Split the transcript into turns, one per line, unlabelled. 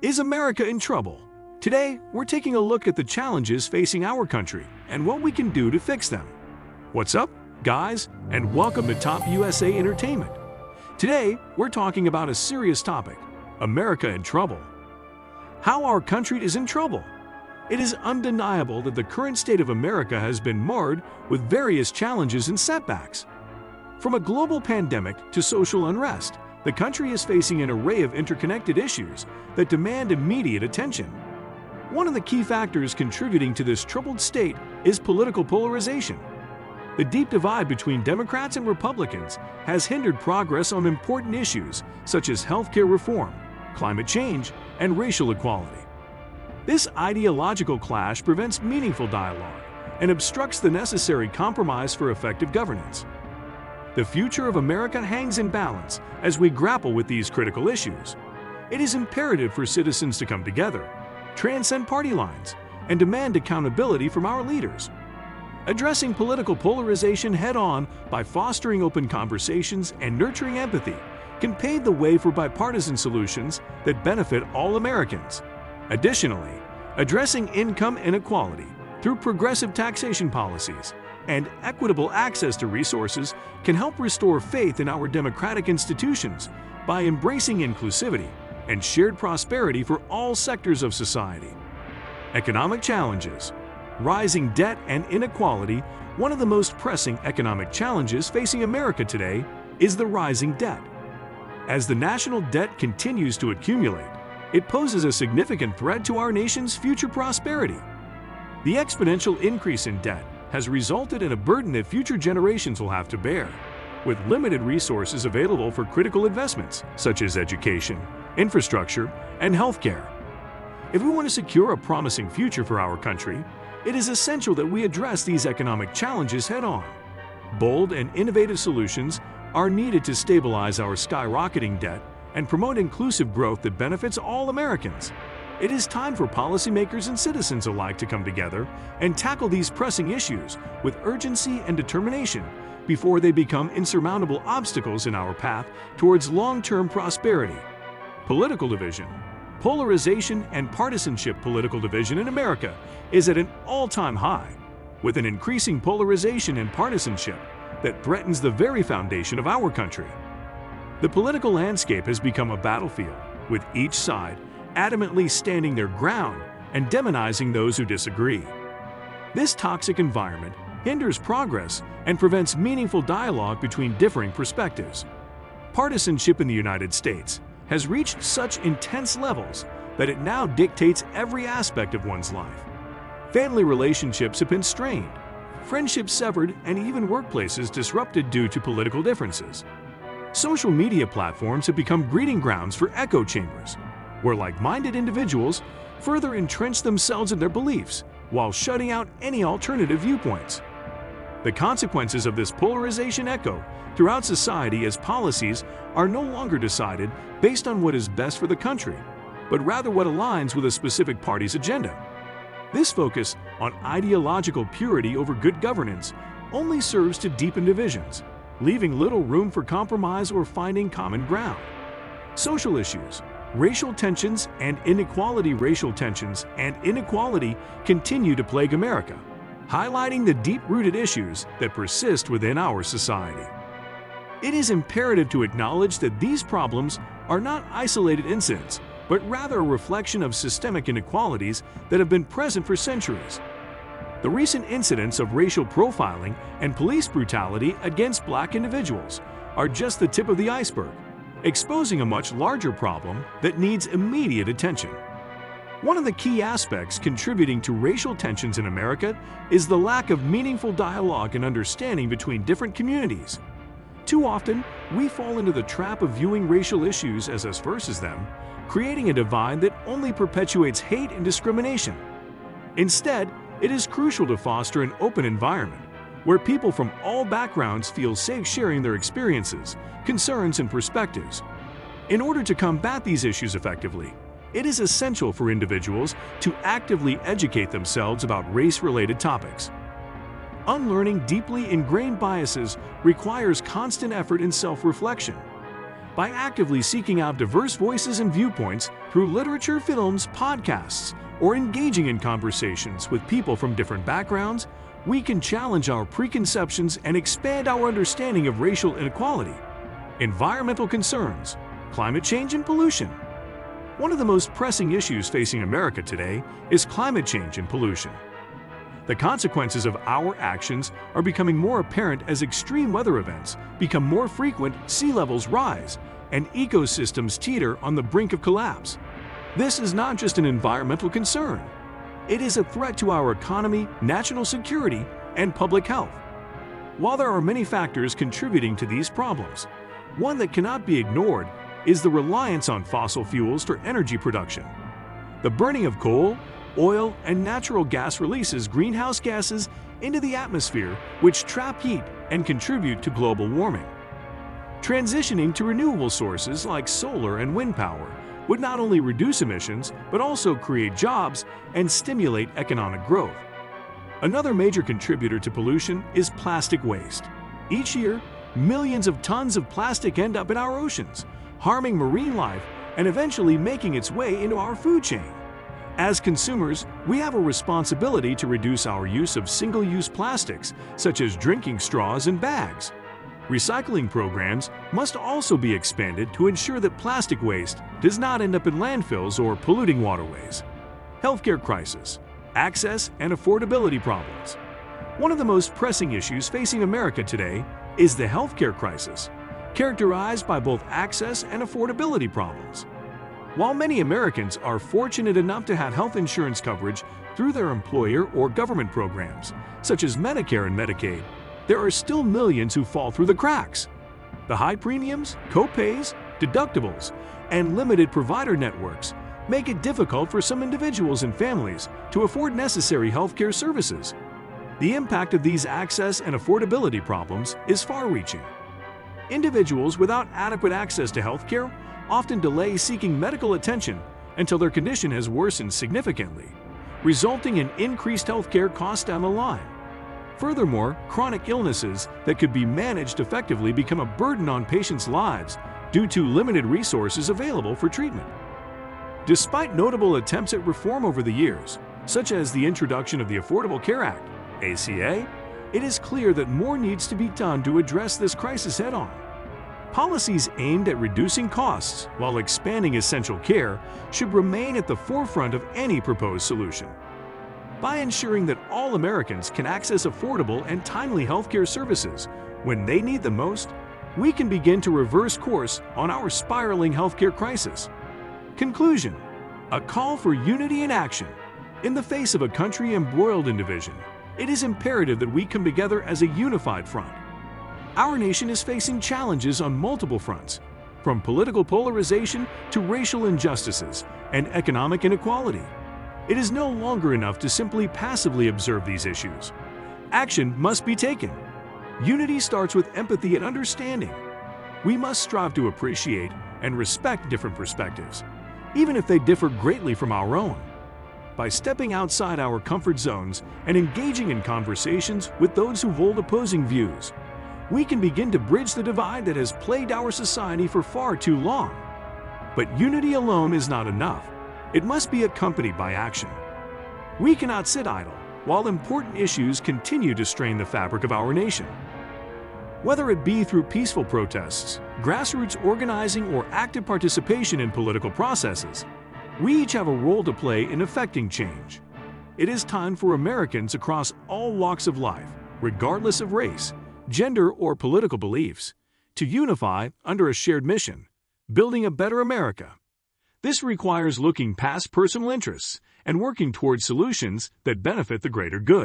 Is America in trouble? Today, we're taking a look at the challenges facing our country and what we can do to fix them. What's up, guys, and welcome to Top USA Entertainment. Today, we're talking about a serious topic: America in trouble. How our country is in trouble. It is undeniable that the current state of America has been marred with various challenges and setbacks. From a global pandemic to social unrest, the country is facing an array of interconnected issues that demand immediate attention. One of the key factors contributing to this troubled state is political polarization. The deep divide between Democrats and Republicans has hindered progress on important issues such as healthcare reform, climate change, and racial equality. This ideological clash prevents meaningful dialogue and obstructs the necessary compromise for effective governance. The future of America hangs in balance as we grapple with these critical issues. It is imperative for citizens to come together, transcend party lines, and demand accountability from our leaders. Addressing political polarization head-on by fostering open conversations and nurturing empathy can pave the way for bipartisan solutions that benefit all Americans. Additionally, addressing income inequality through progressive taxation policies and equitable access to resources can help restore faith in our democratic institutions by embracing inclusivity and shared prosperity for all sectors of society. Economic challenges. Rising debt and inequality. One of the most pressing economic challenges facing America today is the rising debt. As the national debt continues to accumulate, it poses a significant threat to our nation's future prosperity. The exponential increase in debt has resulted in a burden that future generations will have to bear, with limited resources available for critical investments such as education, infrastructure, and healthcare. If we want to secure a promising future for our country, it is essential that we address these economic challenges head-on. Bold and innovative solutions are needed to stabilize our skyrocketing debt and promote inclusive growth that benefits all Americans. It is time for policymakers and citizens alike to come together and tackle these pressing issues with urgency and determination before they become insurmountable obstacles in our path towards long-term prosperity. Political division. Polarization and partisanship. Political division in America is at an all-time high, with an increasing polarization and partisanship that threatens the very foundation of our country. The political landscape has become a battlefield, with each side adamantly standing their ground and demonizing those who disagree. This toxic environment hinders progress and prevents meaningful dialogue between differing perspectives. Partisanship in the United States has reached such intense levels that it now dictates every aspect of one's life. Family relationships have been strained, friendships severed, and even workplaces disrupted due to political differences. Social media platforms have become breeding grounds for echo chambers, where like-minded individuals further entrench themselves in their beliefs while shutting out any alternative viewpoints. The consequences of this polarization echo throughout society as policies are no longer decided based on what is best for the country, but rather what aligns with a specific party's agenda. This focus on ideological purity over good governance only serves to deepen divisions, leaving little room for compromise or finding common ground. Social issues. Racial tensions and inequality. Racial tensions and inequality continue to plague America, highlighting the deep-rooted issues that persist within our society. It is imperative to acknowledge that these problems are not isolated incidents, but rather a reflection of systemic inequalities that have been present for centuries. The recent incidents of racial profiling and police brutality against Black individuals are just the tip of the iceberg, exposing a much larger problem that needs immediate attention. One of the key aspects contributing to racial tensions in America is the lack of meaningful dialogue and understanding between different communities. Too often, we fall into the trap of viewing racial issues as us versus them, creating a divide that only perpetuates hate and discrimination. Instead, it is crucial to foster an open environment where people from all backgrounds feel safe sharing their experiences, concerns, and perspectives. In order to combat these issues effectively, it is essential for individuals to actively educate themselves about race-related topics. Unlearning deeply ingrained biases requires constant effort and self-reflection. By actively seeking out diverse voices and viewpoints through literature, films, podcasts, or engaging in conversations with people from different backgrounds, we can challenge our preconceptions and expand our understanding of racial inequality, environmental concerns, climate change, and pollution. One of the most pressing issues facing America today is climate change and pollution. The consequences of our actions are becoming more apparent as extreme weather events become more frequent, sea levels rise, and ecosystems teeter on the brink of collapse. This is not just an environmental concern. It is a threat to our economy, national security, and public health. While there are many factors contributing to these problems, one that cannot be ignored is the reliance on fossil fuels for energy production. The burning of coal, oil, and natural gas releases greenhouse gases into the atmosphere, which trap heat and contribute to global warming. Transitioning to renewable sources like solar and wind power would not only reduce emissions, but also create jobs and stimulate economic growth. Another major contributor to pollution is plastic waste. Each year, millions of tons of plastic end up in our oceans, harming marine life and eventually making its way into our food chain. As consumers, we have a responsibility to reduce our use of single-use plastics, such as drinking straws and bags. Recycling programs must also be expanded to ensure that plastic waste does not end up in landfills or polluting waterways. Healthcare crisis, access and affordability problems. One of the most pressing issues facing America today is the healthcare crisis, characterized by both access and affordability problems. While many Americans are fortunate enough to have health insurance coverage through their employer or government programs, such as Medicare and Medicaid, there are still millions who fall through the cracks. The high premiums, co-pays, deductibles, and limited provider networks make it difficult for some individuals and families to afford necessary healthcare services. The impact of these access and affordability problems is far-reaching. Individuals without adequate access to healthcare often delay seeking medical attention until their condition has worsened significantly, resulting in increased healthcare costs down the line. Furthermore, chronic illnesses that could be managed effectively become a burden on patients' lives due to limited resources available for treatment. Despite notable attempts at reform over the years, such as the introduction of the Affordable Care Act, ACA, it is clear that more needs to be done to address this crisis head-on. Policies aimed at reducing costs while expanding essential care should remain at the forefront of any proposed solution. By ensuring that all Americans can access affordable and timely healthcare services when they need them most, we can begin to reverse course on our spiraling healthcare crisis. Conclusion: a call for unity and action. In the face of a country embroiled in division, it is imperative that we come together as a unified front. Our nation is facing challenges on multiple fronts, from political polarization to racial injustices and economic inequality. It is no longer enough to simply passively observe these issues. Action must be taken. Unity starts with empathy and understanding. We must strive to appreciate and respect different perspectives, even if they differ greatly from our own. By stepping outside our comfort zones and engaging in conversations with those who hold opposing views, we can begin to bridge the divide that has plagued our society for far too long. But unity alone is not enough. It must be accompanied by action. We cannot sit idle while important issues continue to strain the fabric of our nation. Whether it be through peaceful protests, grassroots organizing, or active participation in political processes, we each have a role to play in effecting change. It is time for Americans across all walks of life, regardless of race, gender, or political beliefs, to unify under a shared mission, building a better America. This requires looking past personal interests and working towards solutions that benefit the greater good.